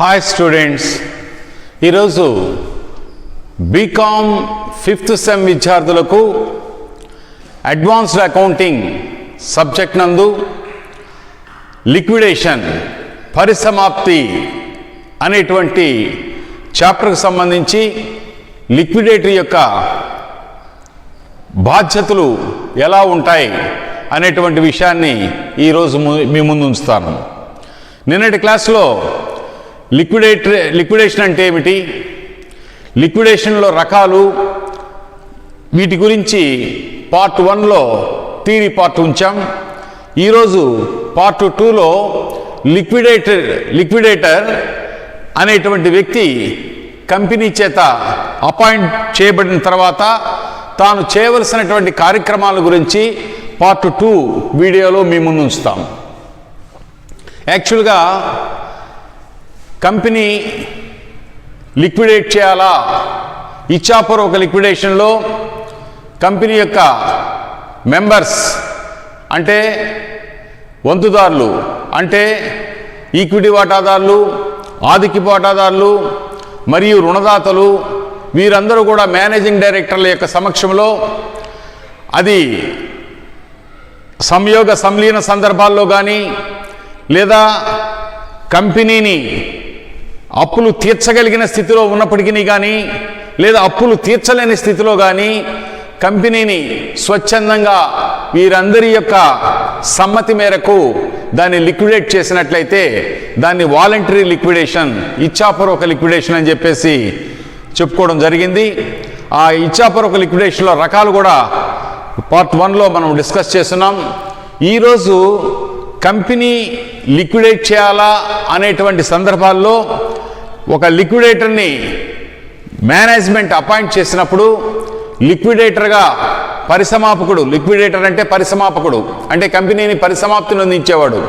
Hi students, ఈరోజు BCom 5th sem విద్యార్థులకు advanced accounting subject నందు లిక్విడేషన్ పరిసమాప్తి అనేటువంటి చాప్టర్కి సంబంధించి లిక్విడేటరీ యొక్క బాధ్యతలు ఎలా ఉంటాయి అనేటువంటి విషయాన్ని ఈరోజు మీ ముందు ఉంచుతాను. నిన్నటి క్లాస్లో లిక్విడేషన్ అంటే ఏమిటి, లిక్విడేషన్లో రకాలు, వీటి గురించి పార్ట్ 1లో థియరీ పార్ట్ ఉంచాం. ఈరోజు పార్ట్ 2లో లిక్విడేటర్ అనేటువంటి వ్యక్తి కంపెనీ చేత అపాయింట్ చేయబడిన తర్వాత తాను చేయవలసినటువంటి కార్యక్రమాల గురించి పార్ట్ 2 వీడియోలో మీ ముందు ఉంచుతాం. యాక్చువల్గా కంపెనీ లిక్విడేట్ చేయాలా, ఇచ్చాపూర్వక లిక్విడేషన్లో కంపెనీ యొక్క మెంబర్స్ అంటే వంతుదారులు అంటే ఈక్విటీ వాటాదారులు, ఆధిక్యపు వాటాదారులు మరియు రుణదాతలు వీరందరూ కూడా మేనేజింగ్ డైరెక్టర్ల యొక్క సమక్షంలో అది సంయోగ సంలీన సందర్భాల్లో కానీ లేదా కంపెనీని అప్పులు తీర్చగలిగిన స్థితిలో ఉన్నప్పటికీ కానీ లేదా అప్పులు తీర్చలేని స్థితిలో కానీ కంపెనీని స్వచ్ఛందంగా వీరందరి యొక్క సమ్మతి మేరకు దాన్ని లిక్విడేట్ చేసినట్లయితే దాన్ని వాలంటరీ లిక్విడేషన్, ఇచ్చాపూర్వక లిక్విడేషన్ అని చెప్పేసి చెప్పుకోవడం జరిగింది. ఆ ఇచ్చాపూర్వక లిక్విడేషన్లో రకాలు కూడా పార్ట్ 1లో మనం డిస్కస్ చేస్తున్నాం. ఈరోజు కంపెనీ లిక్విడేట్ చేయాలా అనేటువంటి సందర్భాల్లో ఒక లిక్విడేటర్ని మేనేజ్మెంట్ అపాయింట్ చేసినప్పుడు లిక్విడేటర్గా పరిసమాపకుడు, లిక్విడేటర్ అంటే పరిసమాపకుడు అంటే కంపెనీని పరిసమాప్తిని అందించేవాడు,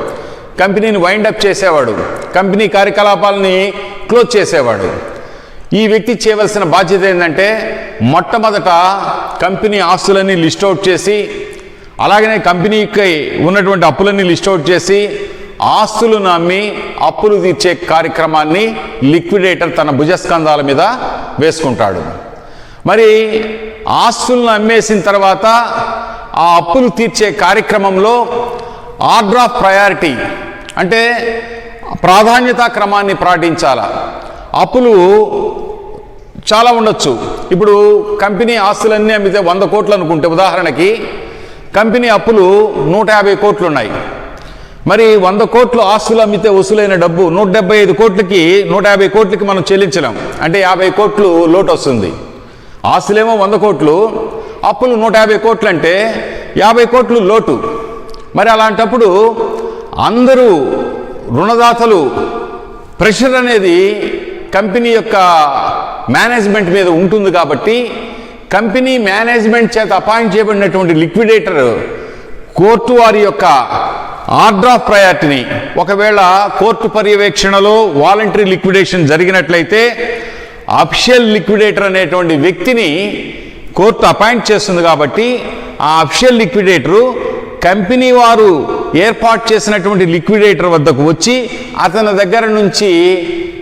కంపెనీని వైండప్ చేసేవాడు, కంపెనీ కార్యకలాపాలని క్లోజ్ చేసేవాడు. ఈ వ్యక్తి చేయవలసిన బాధ్యత ఏంటంటే మొట్టమొదట కంపెనీ ఆస్తులన్నీ లిస్ట్ అవుట్ చేసి, అలాగనే కంపెనీకి ఉన్నటువంటి అప్పులన్నీ లిస్ట్ అవుట్ చేసి ఆస్తులను అమ్మి అప్పులు తీర్చే కార్యక్రమాన్ని లిక్విడేటర్ తన భుజస్కంధాల మీద వేసుకుంటాడు. మరి ఆస్తులను అమ్మేసిన తర్వాత ఆ అప్పులు తీర్చే కార్యక్రమంలో ఆర్డర్ ఆఫ్ ప్రయారిటీ అంటే ప్రాధాన్యతా క్రమాన్ని పాటించాల. అప్పులు చాలా ఉండొచ్చు. ఇప్పుడు కంపెనీ ఆస్తులన్నీ అమ్మితే 100 కోట్లు అనుకుంటే ఉదాహరణకి కంపెనీ అప్పులు 150 కోట్లు ఉన్నాయి. మరి 100 కోట్లు ఆస్తులు అమ్మితే వసూలైన డబ్బు 175 కోట్లకి 150 కోట్లకి మనం చెల్లించలేం. అంటే 50 కోట్లు లోటు వస్తుంది. ఆస్తులేమో 100 కోట్లు, అప్పులు 150 కోట్లు అంటే 50 కోట్లు లోటు. మరి అలాంటప్పుడు అందరూ రుణదాతలు ప్రెషర్ అనేది కంపెనీ యొక్క మేనేజ్మెంట్ మీద ఉంటుంది. కాబట్టి కంపెనీ మేనేజ్మెంట్ చేత అపాయింట్ చేయబడినటువంటి లిక్విడేటర్ కోర్టు వారి యొక్క ఆర్డర్ ఆఫ్ ప్రయారిటీని, ఒకవేళ కోర్టు పర్యవేక్షణలో వాలంటరీ లిక్విడేషన్ జరిగినట్లయితే అఫిషియల్ లిక్విడేటర్ అనేటువంటి వ్యక్తిని కోర్టు అపాయింట్ చేస్తుంది. కాబట్టి ఆ అఫిషియల్ లిక్విడేటరు కంపెనీ వారు ఏర్పాటు చేసినటువంటి లిక్విడేటర్ వద్దకు వచ్చి అతని దగ్గర నుంచి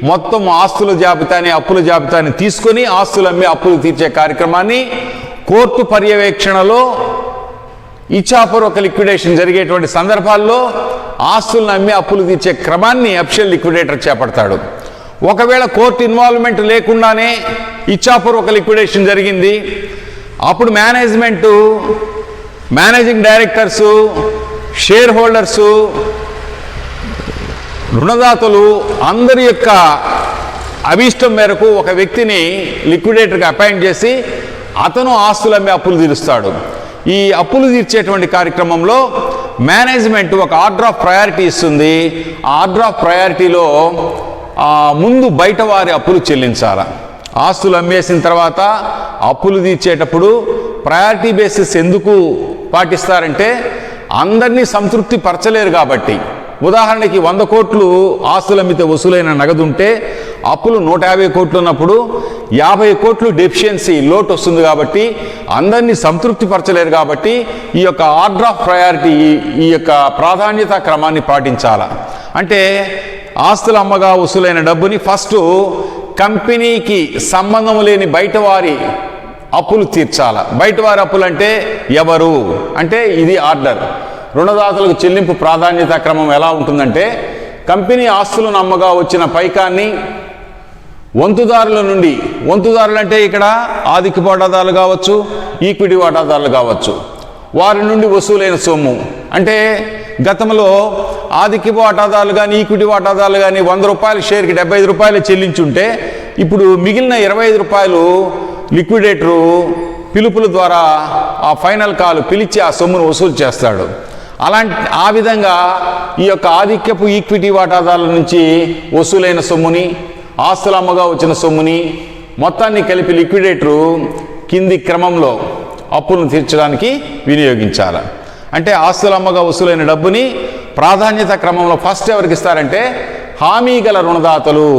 మొత్తం ఆస్తుల జాబితాని, అప్పుల జాబితాని తీసుకొని ఆస్తులు అమ్మి అప్పులు తీర్చే కార్యక్రమాన్ని కోర్టు పర్యవేక్షణలో ఇచ్చాపూర్వక లిక్విడేషన్ జరిగేటువంటి సందర్భాల్లో ఆస్తులను అమ్మి అప్పులు తీర్చే క్రమాన్ని అఫిషియల్ లిక్విడేటర్ చేపడతాడు. ఒకవేళ కోర్టు ఇన్వాల్వ్మెంట్ లేకుండానే ఇచ్చాపూర్వక లిక్విడేషన్ జరిగింది, అప్పుడు మేనేజింగ్ డైరెక్టర్సు, షేర్ హోల్డర్సు, రుణదాతలు అందరి యొక్క అభీష్టం మేరకు ఒక వ్యక్తిని లిక్విడేటర్గా అపాయింట్ చేసి అతను ఆస్తులమ్మి అప్పులు తీరుస్తాడు. ఈ అప్పులు తీర్చేటువంటి కార్యక్రమంలో మేనేజ్మెంట్ ఒక ఆర్డర్ ఆఫ్ ప్రయారిటీ ఇస్తుంది. ఆ ఆర్డర్ ఆఫ్ ప్రయారిటీలో ముందు బయట వారి అప్పులు చెల్లించాలి. ఆస్తులు అమ్మేసిన తర్వాత అప్పులు తీర్చేటప్పుడు ప్రయారిటీ బేసిస్ ఎందుకు పాటిస్తారంటే అందరినీ సంతృప్తి పరచలేరు కాబట్టి. ఉదాహరణకి 100 కోట్లు ఆస్తులు అమ్మితే వసూలైన నగదు ఉంటే అప్పులు 150 కోట్లు ఉన్నప్పుడు 50 కోట్లు డెఫిషియన్సీ లోటు వస్తుంది. కాబట్టి అందరినీ సంతృప్తి పరచలేరు. కాబట్టి ఈ యొక్క ఆర్డర్ ఆఫ్ ప్రయారిటీ, ఈ యొక్క ప్రాధాన్యత క్రమాన్ని పాటించాల. అంటే ఆస్తుల అమ్మగా వసూలైన డబ్బుని ఫస్ట్ కంపెనీకి సంబంధం లేని బయటవారి అప్పులు తీర్చాల. బయటవారి అప్పులు అంటే ఎవరు అంటే ఇది ఆర్డర్. రుణదాతలకు చెల్లింపు ప్రాధాన్యత క్రమం ఎలా ఉంటుందంటే కంపెనీ ఆస్తులను అమ్మగా వచ్చిన పైకాన్ని వంతుదారుల నుండి, వంతుదారులు అంటే ఇక్కడ ఆధిక్య వాటాదారులు కావచ్చు, ఈక్విటీ వాటాదారులు కావచ్చు, వారి నుండి వసూలైన సొమ్ము అంటే గతంలో ఆధిక్య వాటాదారులు కానీ ఈక్విటీ వాటాదారులు కానీ 100 రూపాయల షేర్కి 75 రూపాయలు చెల్లించుంటే ఇప్పుడు మిగిలిన 25 రూపాయలు లిక్విడేటరు పిలుపుల ద్వారా ఆ ఫైనల్ కాల్ పిలిచి ఆ సొమ్మును వసూలు చేస్తాడు. ఆ విధంగా ఈ యొక్క ఆధిక్యపు ఈక్విటీ వాటాదారుల నుంచి వసూలైన సొమ్ముని, ఆస్తుల అమ్మగా వచ్చిన సొమ్ముని మొత్తాన్ని కలిపి లిక్విడేటరు కింది క్రమంలో అప్పులను తీర్చడానికి వినియోగించాలి. అంటే ఆస్తుల అమ్మగా వసూలైన డబ్బుని ప్రాధాన్యత క్రమంలో ఫస్ట్ ఎవరికి ఇస్తారంటే హామీ గల రుణదాతలు.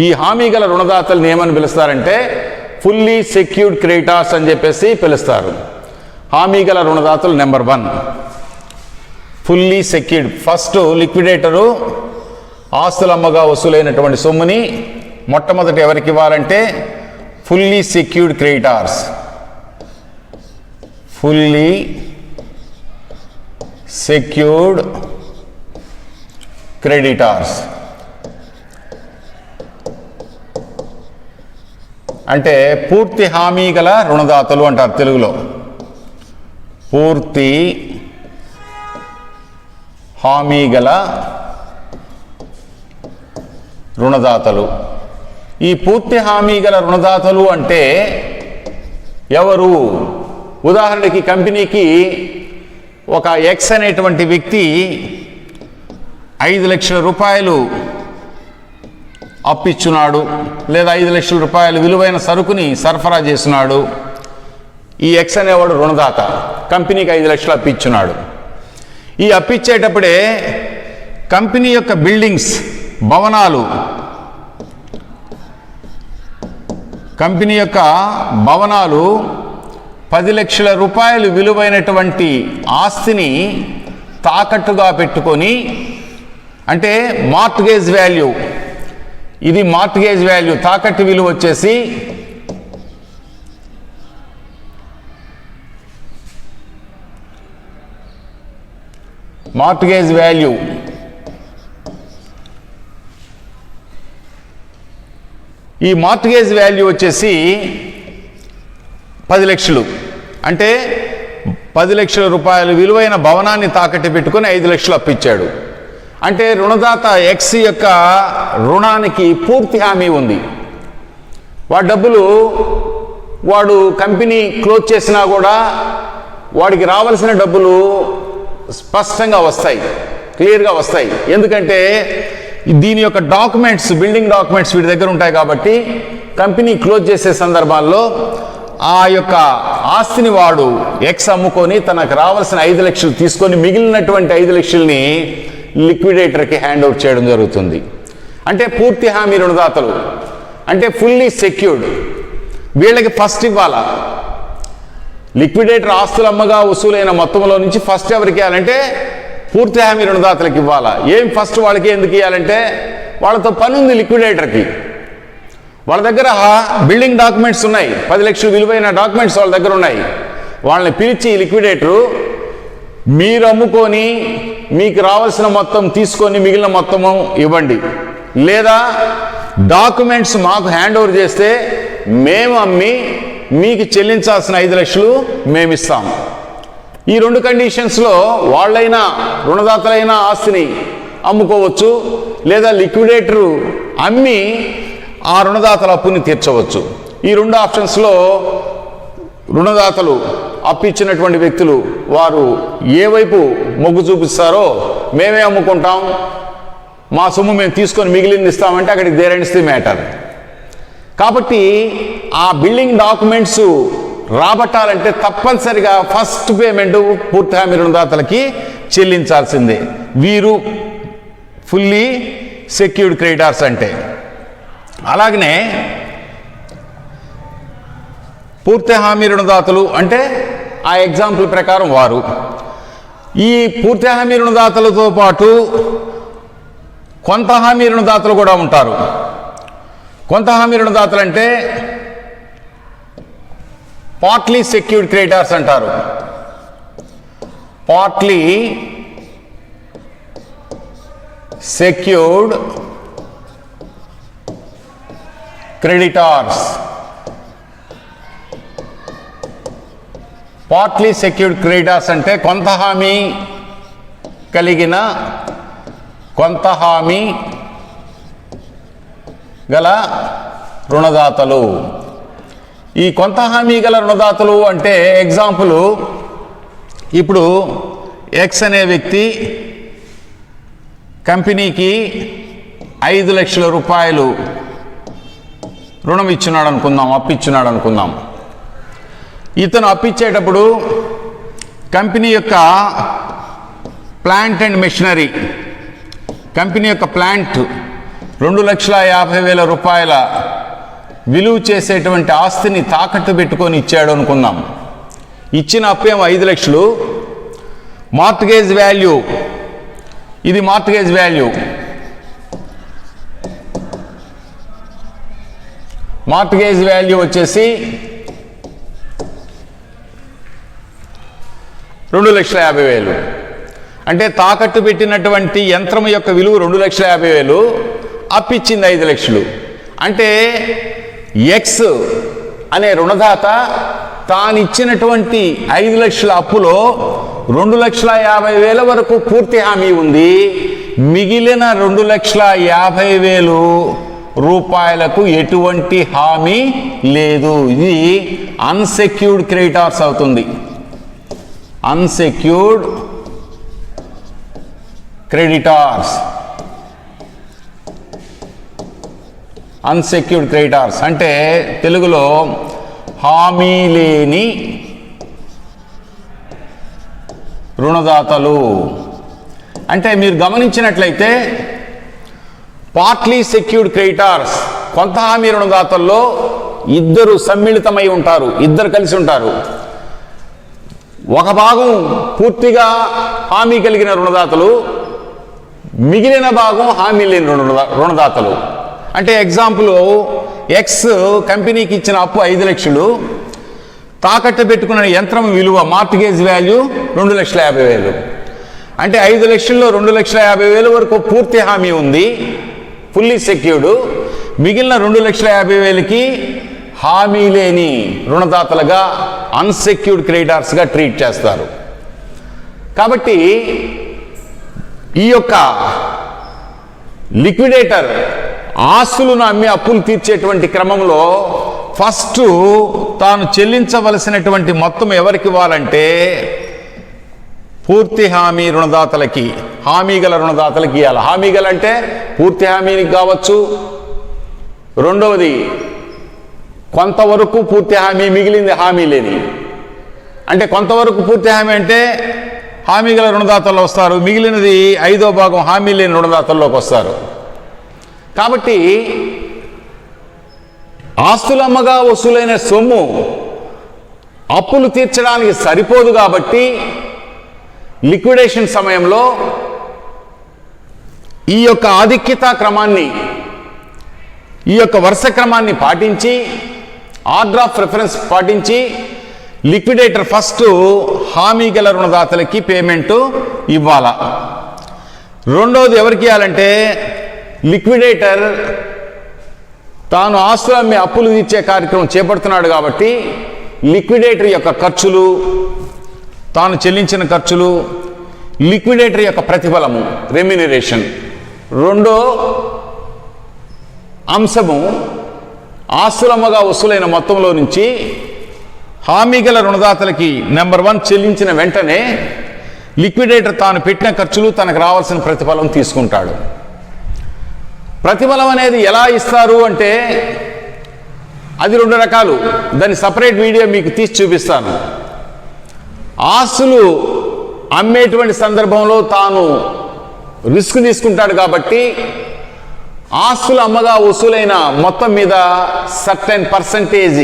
ఈ హామీ గల రుణదాతలను ఏమని పిలుస్తారంటే ఫుల్లీ సెక్యూర్డ్ క్రెడిటార్స్ అని చెప్పేసి పిలుస్తారు. హామీ గల రుణదాతలు నెంబర్ 1 ఫుల్లీ సెక్యూర్డ్. ఫస్ట్ లిక్విడేటరు ఆస్తుల అమ్మగా వసూలైనటువంటి సొమ్ముని మొట్టమొదటి ఎవరికి ఇవ్వాలంటే fully secured creditors. Fully secured creditors అంటే పూర్తి హామీ గల రుణదాతలు అంటారు తెలుగులో. పూర్తి హామీ గల రుణదాతలు. ఈ పూర్తి హామీ గల రుణదాతలు అంటే ఎవరు? ఉదాహరణకి కంపెనీకి ఒక ఎక్స్ అనేటువంటి వ్యక్తి 5 లక్షల రూపాయలు అప్పిచ్చున్నాడు, లేదా 5 లక్షల రూపాయలు విలువైన సరుకుని సరఫరా చేస్తున్నాడు. ఈ ఎక్స్ అనేవాడు రుణదాత, కంపెనీకి 5 లక్షలు అప్పిచ్చున్నాడు. ఈ అప్పిచ్చేటప్పుడే కంపెనీ యొక్క బిల్డింగ్స్, భవనాలు, కంపెనీ యొక్క భవనాలు 10 లక్షల రూపాయలు విలువైనటువంటి ఆస్తిని తాకట్టుగా పెట్టుకొని, అంటే మార్ట్గేజ్ వాల్యూ, ఇది మార్ట్గేజ్ వాల్యూ, తాకట్టు విలువ వచ్చేసి మార్ట్గేజ్ వాల్యూ ఈ మార్ట్గేజ్ వాల్యూ వచ్చేసి 10 లక్షలు. అంటే 10 లక్షల రూపాయలు విలువైన భవనాన్ని తాకట్టు పెట్టుకొని 5 లక్షలు అప్పిచ్చాడు. అంటే రుణదాత ఎక్స్ యొక్క రుణానికి పూర్తి హామీ ఉంది. వాడి డబ్బులు వాడు కంపెనీ క్లోజ్ చేసినా కూడా వాడికి రావాల్సిన డబ్బులు స్పష్టంగా వస్తాయి, క్లియర్గా వస్తాయి. ఎందుకంటే దీని యొక్క డాక్యుమెంట్స్, బిల్డింగ్ డాక్యుమెంట్స్ వీడి దగ్గర ఉంటాయి కాబట్టి కంపెనీ క్లోజ్ చేసే సందర్భాల్లో ఆ యొక్క ఆస్తిని వాడు ఎక్స్ అమ్ముకొని తనకు రావాల్సిన 5 లక్షలు తీసుకొని మిగిలినటువంటి 5 లక్షల్ని లిక్విడేటర్కి హ్యాండ్ ఓవర్ చేయడం జరుగుతుంది. అంటే పూర్తి హామీ రుణదాతలు అంటే ఫుల్లీ సెక్యూర్డ్. వీళ్ళకి ఫస్ట్ ఇవ్వాలా. లిక్విడేటర్ ఆస్తుల అమ్మగా వసూలైన మొత్తంలో నుంచి ఫస్ట్ ఎవరికి ఇవ్వాలంటే పూర్తి హామీ రుణదాతలకు ఇవ్వాలా. ఏం ఫస్ట్ వాళ్ళకి ఎందుకు ఇవ్వాలంటే వాళ్ళతో పని ఉంది లిక్విడేటర్కి. వాళ్ళ దగ్గర బిల్డింగ్ డాక్యుమెంట్స్ ఉన్నాయి, 10 లక్షలు విలువైన డాక్యుమెంట్స్ వాళ్ళ దగ్గర ఉన్నాయి. వాళ్ళని పిలిచి లిక్విడేటరు మీరు అమ్ముకొని మీకు రావాల్సిన మొత్తం తీసుకొని మిగిలిన మొత్తము ఇవ్వండి, లేదా డాక్యుమెంట్స్ మాకు హ్యాండ్ ఓవర్ చేస్తే మేము అమ్మి మీకు చెల్లించాల్సిన 5 లక్షలు మేము ఇస్తాం. ఈ 2 కండిషన్స్లో వాళ్ళైనా రుణదాతలైన ఆస్తిని అమ్ముకోవచ్చు, లేదా లిక్విడేటరు అమ్మి ఆ రుణదాతల అప్పుని తీర్చవచ్చు. ఈ 2 ఆప్షన్స్లో రుణదాతలు అప్పిచ్చినటువంటి వ్యక్తులు వారు ఏ వైపు మొగ్గు చూపిస్తారో మేమే అమ్ముకుంటాం, మా సొమ్ము మేము తీసుకొని మిగిలింది ఇస్తామంటే అక్కడికి దేర్ ఎండ్స్ ది మ్యాటర్. కాబట్టి ఆ బిల్డింగ్ డాక్యుమెంట్స్ రాబట్టాలంటే తప్పనిసరిగా ఫస్ట్ పేమెంట్ పూర్తి హామీ రుణదాతలకి చెల్లించాల్సిందే. వీరు ఫుల్లీ సెక్యూర్డ్ క్రెడిటార్స్ అంటే. అలాగనే పూర్తి హామీ రుణదాతలు అంటే ఆ ఎగ్జాంపుల్ ప్రకారం వారు ఈ పూర్తి హామీ రుణదాతలతో పాటు కొంత హామీ రుణదాతలు కూడా ఉంటారు. కొంత హామీ రుణదాతలు అంటే పార్ట్లీ సెక్యూర్డ్ క్రెడిటార్స్ అంటారు. Partly secured creditors. Partly secured creditors అంటే కొంత హామీ గల రుణదాతలు. ఈ కొంత హామీ గల రుణదాతలు అంటే ఎగ్జాంపుల్, ఇప్పుడు ఎక్స్ అనే వ్యక్తి కంపెనీకి 5 లక్షల రూపాయలు రుణం ఇచ్చున్నాడు అనుకుందాం, అప్పిచ్చున్నాడు అనుకుందాం. ఇతను అప్పిచ్చేటప్పుడు కంపెనీ యొక్క ప్లాంట్ అండ్ మెషినరీ, కంపెనీ యొక్క ప్లాంట్ 2,50,000 రూపాయల విలువ చేసేటువంటి ఆస్తిని తాకట్టు పెట్టుకొని ఇచ్చాడు అనుకుందాం. ఇచ్చిన అప్పేమో 5 లక్షలు. మార్ట్గేజ్ వాల్యూ, ఇది మార్ట్గేజ్ వాల్యూ. మార్ట్గేజ్ వాల్యూ వచ్చేసి 2,50,000. అంటే తాకట్టు పెట్టినటువంటి యంత్రం యొక్క విలువ 2,50,000, అప్పిచ్చింది 5 లక్షలు. అంటే ఎక్స్ అనే రుణదాత తానిచ్చినటువంటి 5 లక్షల అప్పులో 2,50,000 వరకు పూర్తి హామీ ఉంది. మిగిలిన 2,50,000 రూపాయలకు ఎటువంటి హామీ లేదు. ఇది అన్సెక్యూర్డ్ క్రెడిటార్స్ అవుతుంది. Unsecured creditors. అన్సెక్యూర్డ్ క్రెడిటార్స్ అంటే తెలుగులో హామీ లేని రుణదాతలు. అంటే మీరు గమనించినట్లయితే పార్ట్లీ సెక్యూర్డ్ క్రెడిటార్స్, కొంత హామీ రుణదాతల్లో ఇద్దరు సమ్మిళితమై ఉంటారు, ఇద్దరు కలిసి ఉంటారు. ఒక భాగం పూర్తిగా హామీ కలిగిన రుణదాతలు, మిగిలిన భాగం హామీ లేని రుణదాతలు. అంటే ఎగ్జాంపుల్, ఎక్స్ కంపెనీకి ఇచ్చిన అప్పు 5 లక్షలు, తాకట్టు పెట్టుకున్న యంత్రం విలువ మార్ట్గేజ్ వాల్యూ 2,50,000. అంటే 5 లక్షల్లో 2,50,000 వరకు పూర్తి హామీ ఉంది, ఫుల్లీ సెక్యూర్డ్. మిగిలిన 2,50,000కి హామీ లేని రుణదాతలుగా, అన్సెక్యూర్డ్ క్రెడిటార్స్గా ట్రీట్ చేస్తారు. కాబట్టి ఈ యొక్క లిక్విడేటర్ ఆస్తులను అమ్మి అప్పులు తీర్చేటువంటి క్రమంలో ఫస్ట్ తాను చెల్లించవలసినటువంటి మొత్తం ఎవరికి ఇవ్వాలంటే పూర్తి హామీ రుణదాతలకి, హామీ గల రుణదాతలకి ఇవ్వాలి. హామీ గల అంటే పూర్తి హామీకి కావచ్చు. రెండవది కొంతవరకు పూర్తి హామీ, మిగిలింది హామీ లేని. అంటే కొంతవరకు పూర్తి హామీ అంటే హామీ గల రుణదాతల్లో వస్తారు, మిగిలినది 5వ భాగం హామీ లేని రుణదాతల్లోకి వస్తారు. కాబట్టి ఆస్తులమ్మగా వసూలైన సొమ్ము అప్పులు తీర్చడానికి సరిపోదు. కాబట్టి లిక్విడేషన్ సమయంలో ఈ యొక్క ఆధిక్యత క్రమాన్ని, ఈ యొక్క వరుస క్రమాన్ని పాటించి, ఆర్డర్ ఆఫ్ ప్రిఫరెన్స్ పాటించి లిక్విడేటర్ ఫస్ట్ హామీ గల రుణదాతలకి పేమెంట్ ఇవ్వాలా. రెండవది ఎవరికి ఇవ్వాలంటే లిక్విడేటర్ తాను ఆస్తులు అమ్మి అప్పులు తీర్చే కార్యక్రమం చేపడుతున్నాడు కాబట్టి లిక్విడేటర్ యొక్క ఖర్చులు, తాను చెల్లించిన ఖర్చులు, లిక్విడేటర్ యొక్క ప్రతిఫలము రెమ్యునరేషన్. రెండో అంశము ఆస్తులమ్మగా వసూలైన మొత్తంలో నుంచి హామీ గల రుణదాతలకి నెంబర్ 1 చెల్లించిన వెంటనే లిక్విడేటర్ తాను పెట్టిన ఖర్చులు, తనకు రావాల్సిన ప్రతిఫలం తీసుకుంటాడు. ప్రతిఫలం అనేది ఎలా ఇస్తారు అంటే అది 2 రకాలు. దాని సపరేట్ వీడియో మీకు తీసి చూపిస్తాను. ఆస్తులు అమ్మేటువంటి సందర్భంలో తాను రిస్క్ తీసుకుంటాడు కాబట్టి ఆస్తులు అమ్మగా వసూలైన మొత్తం మీద సర్టెన్ పర్సంటేజ్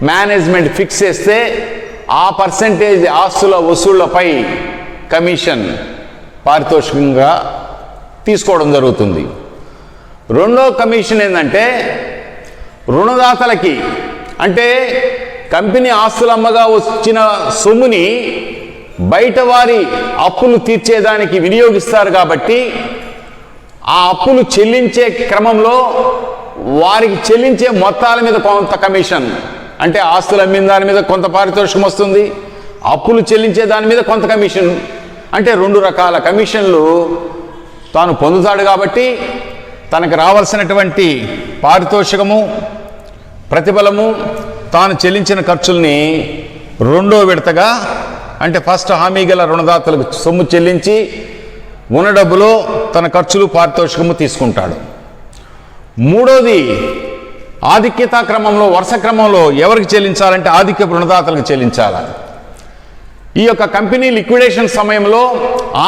మేనేజ్మెంట్ ఫిక్స్ చేస్తే ఆ పర్సంటేజ్ ఆస్తుల వసూళ్లపై కమిషన్ పారితోషికంగా తీసుకోవడం జరుగుతుంది. రెండో కమిషన్ ఏంటంటే రుణదాతలకి, అంటే కంపెనీ ఆస్తులమ్మగా వచ్చిన సొమ్ముని బయట వారి అప్పులు తీర్చేదానికి వినియోగిస్తారు కాబట్టి ఆ అప్పులు చెల్లించే క్రమంలో వారికి చెల్లించే మొత్తాల మీద కొంత కమిషన్, అంటే ఆస్తులు అమ్మిన దాని మీద కొంత పారితోషికం వస్తుంది, అప్పులు చెల్లించే దాని మీద కొంత కమిషన్, అంటే 2 రకాల కమిషన్లు తాను పొందుతాడు. కాబట్టి తనకు రావాల్సినటువంటి పారితోషికము, ప్రతిఫలము, తాను చెల్లించిన ఖర్చుల్ని రెండో విడతగా, అంటే ఫస్ట్ హామీ గల రుణదాతలకు సొమ్ము చెల్లించి ఉన్న డబ్బులో తన ఖర్చులు పారితోషికము తీసుకుంటాడు. మూడోది ఆధిక్యతా క్రమంలో, వరుస క్రమంలో ఎవరికి చెల్లించాలంటే ఆధిక్య రుణదాతలకు చెల్లించాలి. ఈ యొక్క కంపెనీ లిక్విడేషన్ సమయంలో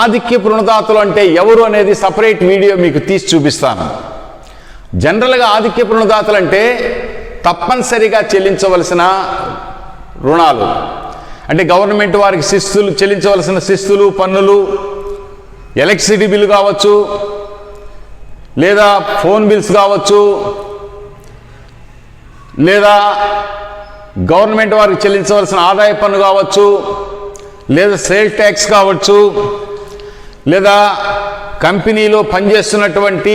ఆధిక్య రుణదాతలు అంటే ఎవరు అనేది సపరేట్ వీడియో మీకు తీసి చూపిస్తాను. జనరల్గా ఆధిక్య రుణదాతలు అంటే తప్పనిసరిగా చెల్లించవలసిన రుణాలు, అంటే గవర్నమెంట్ వారికి శిస్తులు చెల్లించవలసిన శిస్తులు, పన్నులు, ఎలక్ట్రిసిటీ బిల్లు కావచ్చు, లేదా ఫోన్ బిల్స్ కావచ్చు, లేదా గవర్నమెంట్ వారికి చెల్లించవలసిన ఆదాయ పన్ను కావచ్చు, లేదా సేల్ ట్యాక్స్ కావచ్చు, లేదా కంపెనీలో పనిచేస్తున్నటువంటి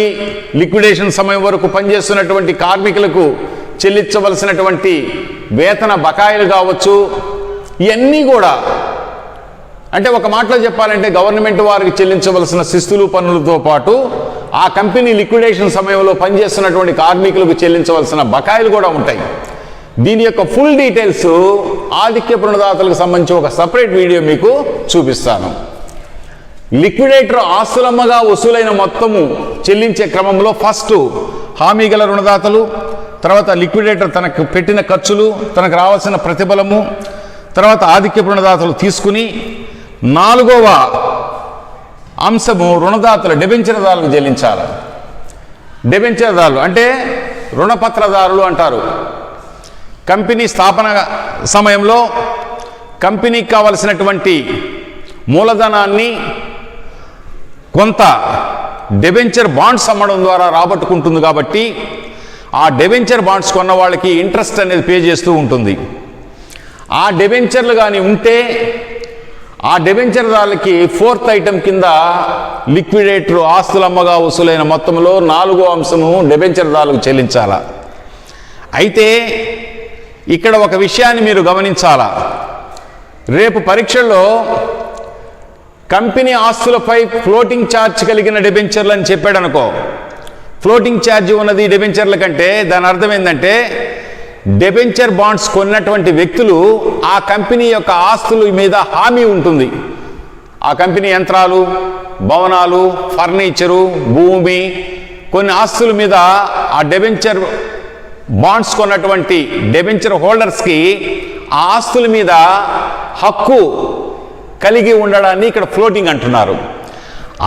లిక్విడేషన్ సమయం వరకు పనిచేస్తున్నటువంటి కార్మికులకు చెల్లించవలసినటువంటి వేతన బకాయిలు కావచ్చు. ఇవన్నీ కూడా, అంటే ఒక మాటలో చెప్పాలంటే గవర్నమెంట్ వారికి చెల్లించవలసిన శిస్తులు, పన్నులతో పాటు ఆ కంపెనీ లిక్విడేషన్ సమయంలో పనిచేస్తున్నటువంటి కార్మికులకు చెల్లించవలసిన బకాయిలు కూడా ఉంటాయి. దీని యొక్క ఫుల్ డీటెయిల్స్ ఆధిక్య రుణదాతలకు సంబంధించి ఒక సపరేట్ వీడియో మీకు చూపిస్తాను. లిక్విడేటర్ ఆస్తులమ్మగా వసూలైన మొత్తము చెల్లించే క్రమంలో ఫస్ట్ హామీ గల రుణదాతలు, తర్వాత లిక్విడేటర్ తనకు పెట్టిన ఖర్చులు, తనకు రావాల్సిన ప్రతిఫలము, తర్వాత ఆధిక్య రుణదాతలు తీసుకుని 4వ అంశము రుణదాతలు డెబెంచర్దారులకు చెల్లించాలి. డెబెంచర్దారులు అంటే రుణపత్రదారులు అంటారు. కంపెనీ స్థాపన సమయంలో కంపెనీకి కావలసినటువంటి మూలధనాన్ని కొంత డెబెంచర్ బాండ్స్ అమ్మడం ద్వారా రాబట్టుకుంటుంది. కాబట్టి ఆ డెబెంచర్ బాండ్స్ కొన్న వాళ్ళకి ఇంట్రెస్ట్ అనేది పే చేస్తూ ఉంటుంది. ఆ డెబెంచర్లు కానీ ఉంటే ఆ డెబెంచర్దారులకి 4th ఐటమ్ కింద లిక్విడేటర్ ఆస్తులమ్మగా వసూలైన మొత్తంలో 4వ అంశము డెబెంచర్దారులకు చెల్లించాలా. అయితే ఇక్కడ ఒక విషయాన్ని మీరు గమనించాలా. రేపు పరీక్షల్లో కంపెనీ ఆస్తులపై ఫ్లోటింగ్ ఛార్జ్ కలిగిన డెబెంచర్లు అని చెప్పాడు అనుకో, ఫ్లోటింగ్ ఛార్జ్ ఉన్నది డెబెంచర్ల కంటే, దాని అర్థం ఏంటంటే డెబెంచర్ బాండ్స్ కొన్నటువంటి వ్యక్తులు ఆ కంపెనీ యొక్క ఆస్తుల మీద హామీ ఉంటుంది. ఆ కంపెనీ యంత్రాలు, భవనాలు, ఫర్నిచరు, భూమి, కొన్ని ఆస్తుల మీద ఆ డెబెంచర్ బాండ్స్ కొన్నటువంటి డెబెంచర్ హోల్డర్స్కి ఆ ఆస్తుల మీద హక్కు కలిగి ఉండడాన్ని ఇక్కడ ఫ్లోటింగ్ అంటున్నారు.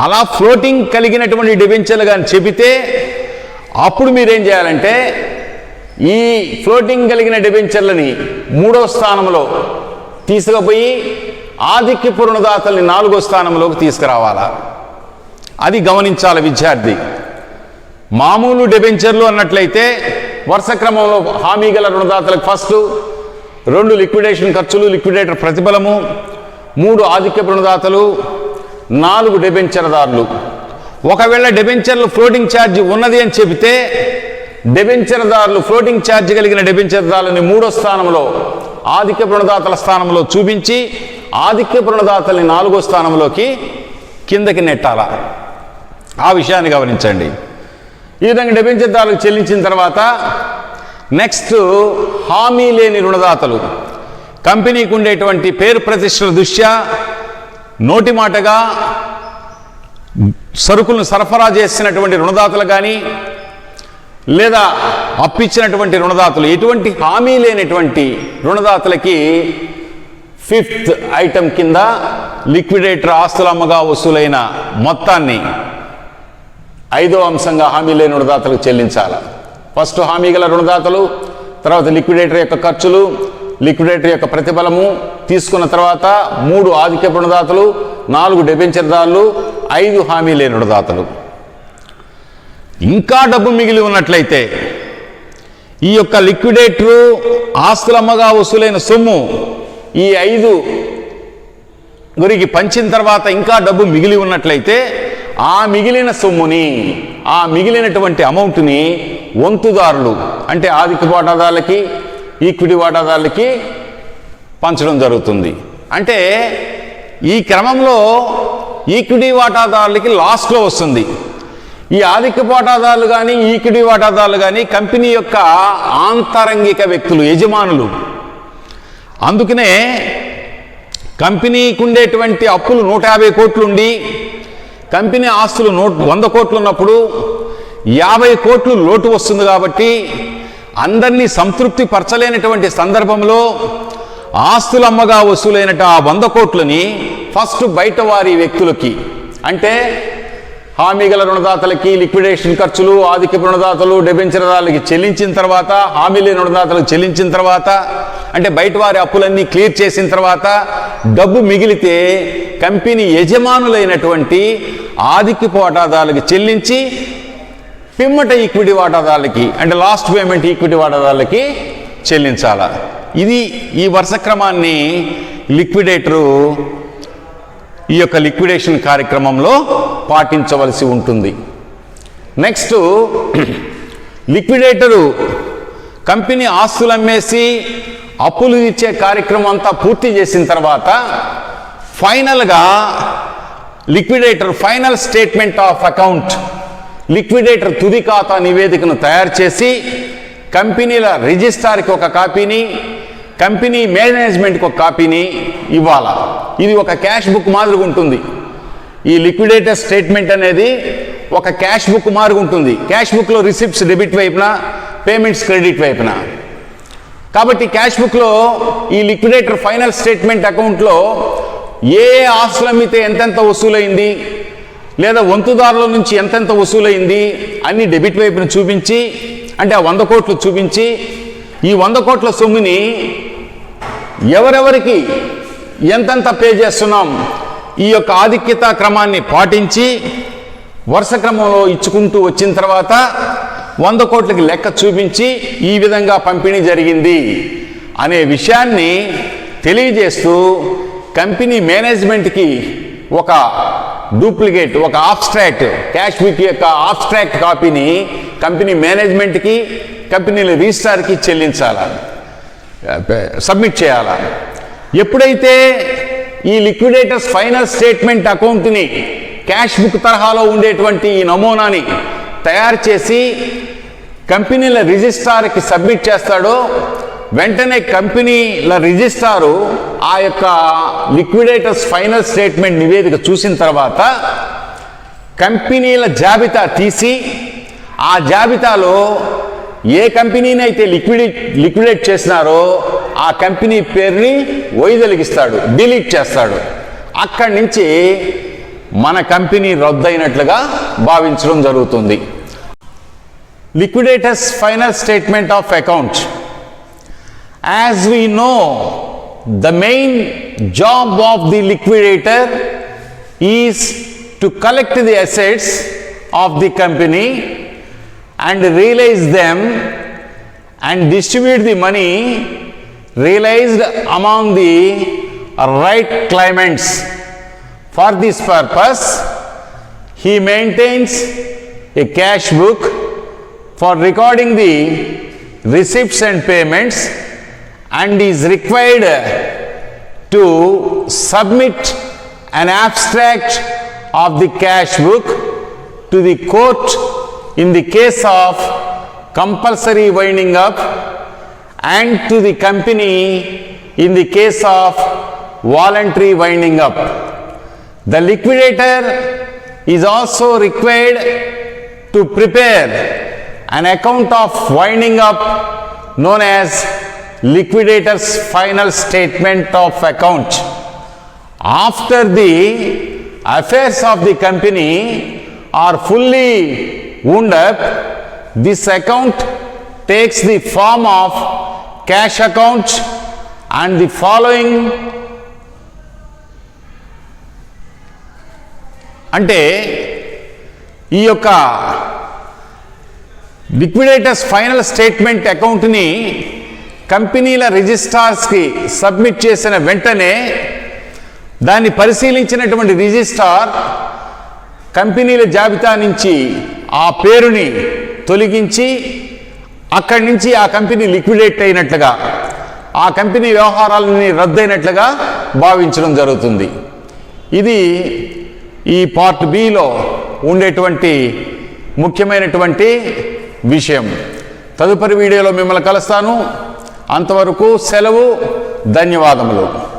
అలా ఫ్లోటింగ్ కలిగినటువంటి డెబెంచర్లు కానీ చెబితే అప్పుడు మీరేం చేయాలంటే ఈ ఫ్లోటింగ్ కలిగిన డెబెంచర్లని 3వ స్థానంలో తీసుకుపోయి ఆధిక్య రుణదాతల్ని 4వ స్థానంలోకి తీసుకురావాలా. అది గమనించాలి విద్యార్థి. మామూలు డెబెంచర్లు అన్నట్లయితే వరుస క్రమంలో హామీ గల రుణదాతలకు ఫస్ట్, 2 లిక్విడేషన్ ఖర్చులు, లిక్విడేటర్ ప్రతిఫలము, 3 ఆధిక్య రుణదాతలు, 4 డెబెంచర్దారులు. ఒకవేళ డెబెంచర్లు ఫ్లోటింగ్ ఛార్జ్ ఉన్నది అని చెబితే డెబెంచర్దారులు ఫ్లోటింగ్ ఛార్జ్ కలిగిన డెబెంచర్దారులని 3వ స్థానంలో ఆధిక్య రుణదాతల స్థానంలో చూపించి ఆధిక్య రుణదాతల్ని 4వ స్థానంలోకి కిందకి నెట్టాలా. ఆ విషయాన్ని గమనించండి. ఈ విధంగా డెబెంచర్దారులకు చెల్లించిన తర్వాత నెక్స్ట్ హామీ లేని రుణదాతలు. కంపెనీకి ఉండేటువంటి పేరు ప్రతిష్టల దృష్ట్యా నోటి మాటగా సరుకులను సరఫరా చేసినటువంటి రుణదాతలు కానీ, లేదా అప్పిచ్చినటువంటి రుణదాతలు, ఎటువంటి హామీ లేనటువంటి రుణదాతలకి 5th ఐటమ్ కింద లిక్విడేటర్ ఆస్తులమ్మగా వసూలైన మొత్తాన్ని 5వ అంశంగా హామీ లేని రుణదాతలకు చెల్లించాలి. ఫస్ట్ హామీ గల రుణదాతలు, తర్వాత లిక్విడేటర్ యొక్క ఖర్చులు, లిక్విడేటర్ యొక్క ప్రతిఫలము తీసుకున్న తర్వాత 3 ఆధిక్య రుణదాతలు, 4 డెబెంచర్దారులు, 5 హామీ లేని రుణదాతలు. ఇంకా డబ్బు మిగిలి ఉన్నట్లయితే ఈ యొక్క లిక్విడేటరు ఆస్తులమ్మగా వసూలైన సొమ్ము ఈ 5 గురికి పంచిన తర్వాత ఇంకా డబ్బు మిగిలి ఉన్నట్లయితే ఆ మిగిలిన సొమ్ముని, ఆ మిగిలినటువంటి అమౌంట్ని వంతుదారులు అంటే ఆధిక్య వాటాదారులకి, ఈక్విటీ వాటాదారులకి పంచడం జరుగుతుంది. అంటే ఈ క్రమంలో ఈక్విటీ వాటాదారులకి లాస్ట్లో వస్తుంది. ఈ ఆధిక్య వాటాదారులు కానీ, ఈక్విటీ వాటాదారులు కానీ కంపెనీ యొక్క ఆంతరంగిక వ్యక్తులు, యజమానులు. అందుకనే కంపెనీకి ఉండేటువంటి అప్పులు 150 కోట్లు ఉండి కంపెనీ ఆస్తులు 100 కోట్లు ఉన్నప్పుడు 50 కోట్లు లోటు వస్తుంది. కాబట్టి అందరినీ సంతృప్తి పరచలేనటువంటి సందర్భంలో ఆస్తులమ్మగా వసూలైనట ఆ 100 కోట్లని ఫస్ట్ బయట వారి వ్యక్తులకి, అంటే హామీగల రుణదాతలకి లిక్విడేషన్ ఖర్చులు, ఆధిక్య రుణదాతలు, డెబెంచర్దారులకి చెల్లించిన తర్వాత, హామీ లేని రుణదాతలకు చెల్లించిన తర్వాత, అంటే బయట వారి అప్పులన్నీ క్లియర్ చేసిన తర్వాత డబ్బు మిగిలితే కంపెనీ యజమానులైనటువంటి ఆధిక్య వాటాదారులకి చెల్లించి పిమ్మట ఈక్విటీ వాటాదారులకి, అంటే లాస్ట్ పేమెంట్ ఈక్విటీ వాటాదారులకి చెల్లించాల. ఇది ఈ వరుస క్రమాన్ని లిక్విడేటరు ఈ యొక్క లిక్విడేషన్ కార్యక్రమంలో పాటించవలసి ఉంటుంది. నెక్స్ట్, లిక్విడేటరు కంపెనీ ఆస్తులు అమ్మేసి అప్పులు ఇచ్చే కార్యక్రమం అంతా పూర్తి చేసిన తర్వాత ఫైనల్గా liquidator final statement of account, liquidator తుది ఖాతా నివేదికను తయారు చేసి కంపెనీల రిజిస్ట్రార్కి ఒక కాపీని, కంపెనీ మేనేజ్మెంట్కి ఒక కాపీని ఇవ్వాల. ఇది ఒక క్యాష్ బుక్ మాదిరిగా ఉంటుంది. ఈ లిక్విడేటర్ స్టేట్మెంట్ అనేది ఒక క్యాష్ బుక్ మాదిరిగా ఉంటుంది. క్యాష్ బుక్లో రిసిప్ట్స్ డెబిట్ వైపున, పేమెంట్స్ క్రెడిట్ వైపున. కాబట్టి క్యాష్ బుక్లో ఈ లిక్విడేటర్ ఫైనల్ స్టేట్మెంట్ అకౌంట్లో ఏ ఆస్తులు అమ్మితే ఎంతెంత వసూలైంది, లేదా వంతుదారుల నుంచి ఎంతెంత వసూలైంది అన్ని డెబిట్ వైపున చూపించి, అంటే ఆ 100 కోట్లు చూపించి ఈ 100 కోట్ల సొమ్ముని ఎవరెవరికి ఎంతెంత పే చేస్తున్నాం ఈ యొక్క ఆధిక్యత క్రమాన్ని పాటించి వరుస క్రమంలో ఇచ్చుకుంటూ వచ్చిన తర్వాత 100 కోట్లకి లెక్క చూపించి ఈ విధంగా పంపిణీ జరిగింది అనే విషయాన్ని తెలియజేస్తూ కంపెనీ మేనేజ్మెంట్కి ఒక డూప్లికేట్, ఒక ఆబ్స్ట్రాక్ట్, క్యాష్ బుక్ యొక్క ఆబ్స్ట్రాక్ట్ కాపీని కంపెనీ మేనేజ్మెంట్కి, కంపెనీల రిజిస్ట్రార్కి చెల్లించాలా, సబ్మిట్ చేయాలా. ఎప్పుడైతే ఈ లిక్విడేటర్స్ ఫైనల్ స్టేట్మెంట్ అకౌంట్ని క్యాష్ బుక్ తరహాలో ఉండేటువంటి ఈ నమూనాని తయారు చేసి కంపెనీల రిజిస్ట్రార్కి సబ్మిట్ చేస్తాడో వెంటనే కంపెనీల రిజిస్ట్రారు ఆ యొక్క లిక్విడేటర్స్ ఫైనల్ స్టేట్మెంట్ నివేదిక చూసిన తర్వాత కంపెనీల జాబితా తీసి ఆ జాబితాలో ఏ కంపెనీని అయితే లిక్విడేట్ చేసినారో ఆ కంపెనీ పేరుని వైదొలిగిస్తాడు, డిలీట్ చేస్తాడు. అక్కడి నుంచి మన కంపెనీ రద్దయినట్లుగా భావించడం జరుగుతుంది. Liquidators final statement of account. As we know, the main job of the liquidator is to collect the assets of the company and realize them and distribute the money realized among the right claimants. For this purpose, he maintains a cash book for recording the receipts and payments and is required to submit an abstract of the cash book to the court in the case of compulsory winding up and to the company in the case of voluntary winding up. The liquidator is also required to prepare an account of winding up known as liquidator's final statement of account. After the affairs of the company are fully wound up, this account takes the form of cash account and the following. అంటే ఈ యొక్క లిక్విడేటర్స్ final statement అకౌంట్ని కంపెనీల రిజిస్ట్రార్స్కి submit చేసిన వెంటనే దాన్ని పరిశీలించినటువంటి registrar కంపెనీల జాబితా నుంచి ఆ పేరుని తొలగించి అక్కడి నుంచి ఆ కంపెనీ లిక్విడేట్ అయినట్లుగా, ఆ కంపెనీ వ్యవహారాలని రద్దయినట్లుగా భావించడం జరుగుతుంది. ఇది ఈ పార్ట్ బిలో ఉండేటువంటి ముఖ్యమైనటువంటి విషయం. తదుపరి వీడియోలో మిమ్మల్ని కలుస్తాను. అంతవరకు సెలవు. ధన్యవాదములు.